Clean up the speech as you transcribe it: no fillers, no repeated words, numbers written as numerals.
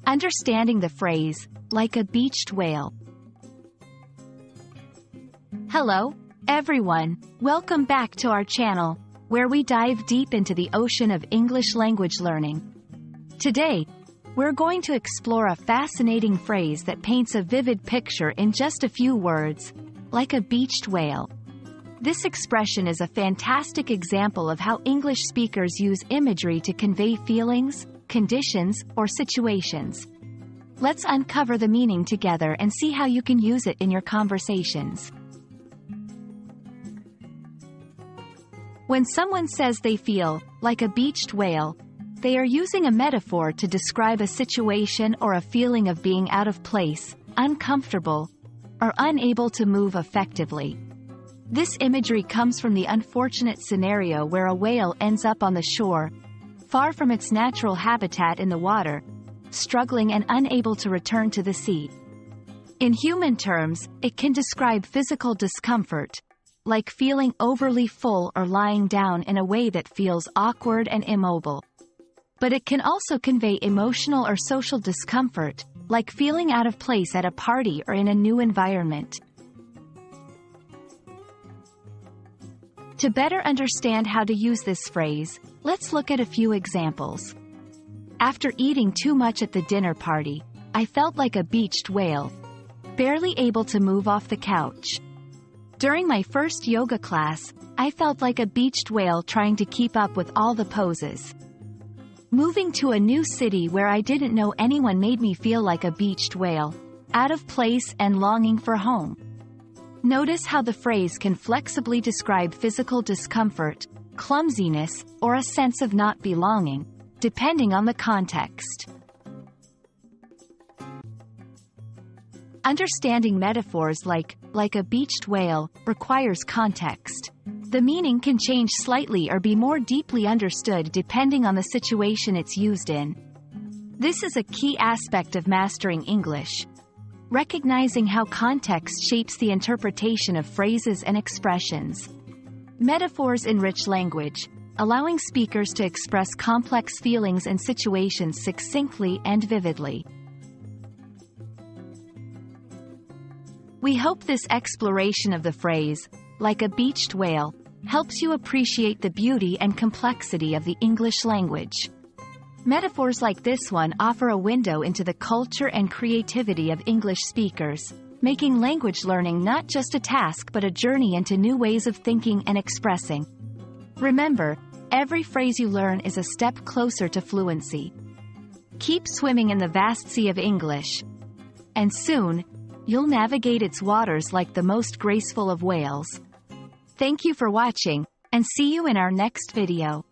Understanding the phrase, like a beached whale. Hello, everyone. Welcome back to our channel, where we dive deep into the ocean of English language learning. Today, we're going to explore a fascinating phrase that paints a vivid picture in just a few words, like a beached whale. This expression is a fantastic example of how English speakers use imagery to convey feelings, conditions, or situations. Let's uncover the meaning together and see how you can use it in your conversations. When someone says they feel like a beached whale, they are using a metaphor to describe a situation or a feeling of being out of place, uncomfortable, or unable to move effectively. This imagery comes from the unfortunate scenario where a whale ends up on the shore, far from its natural habitat in the water, struggling and unable to return to the sea. In human terms, it can describe physical discomfort, like feeling overly full or lying down in a way that feels awkward and immobile. But it can also convey emotional or social discomfort, like feeling out of place at a party or in a new environment. To better understand how to use this phrase, let's look at a few examples. After eating too much at the dinner party, I felt like a beached whale, barely able to move off the couch. During my first yoga class, I felt like a beached whale trying to keep up with all the poses. Moving to a new city where I didn't know anyone made me feel like a beached whale, out of place and longing for home. Notice how the phrase can flexibly describe physical discomfort, clumsiness, or a sense of not belonging, depending on the context. Understanding metaphors like a beached whale requires context. The meaning can change slightly or be more deeply understood depending on the situation it's used in. This is a key aspect of mastering English. Recognizing how context shapes the interpretation of phrases and expressions. Metaphors enrich language, allowing speakers to express complex feelings and situations succinctly and vividly. We hope this exploration of the phrase, like a beached whale, helps you appreciate the beauty and complexity of the English language. Metaphors like this one offer a window into the culture and creativity of English speakers, making language learning not just a task but a journey into new ways of thinking and expressing. Remember, every phrase you learn is a step closer to fluency. Keep swimming in the vast sea of English, and soon, you'll navigate its waters like the most graceful of whales. Thank you for watching, and see you in our next video.